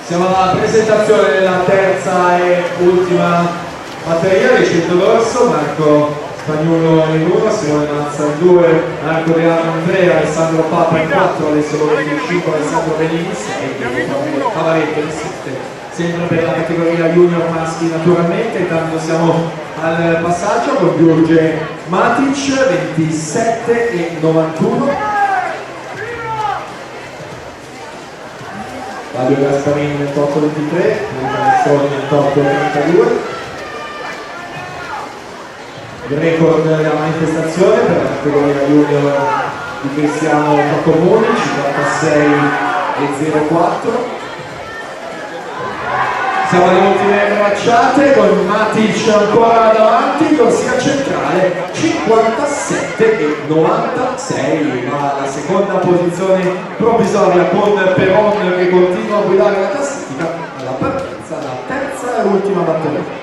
Siamo alla presentazione della terza e ultima batteria di centrodorso. Marco Spagnuolo in 1, Simone Mazza in 2, Marco Deano in 3, Alessandro Papa in 4, Alessio Lori in 5, Alessandro Benini in 6, Cavaretto in 7, sempre per la categoria junior maschi naturalmente. Intanto siamo al passaggio con Giorge Matic 27 e 91, Fabio Gasparini 28-23, Luca Nessoni 28-32. Il record della manifestazione per la categoria junior di Cristiano Giacomoni 56-04. Siamo alle ultime bracciate con Matic ancora davanti, corsia centrale 57-96, ma la seconda posizione provvisoria con Peron che continua a guidare la classifica alla partenza, la terza e ultima batteria.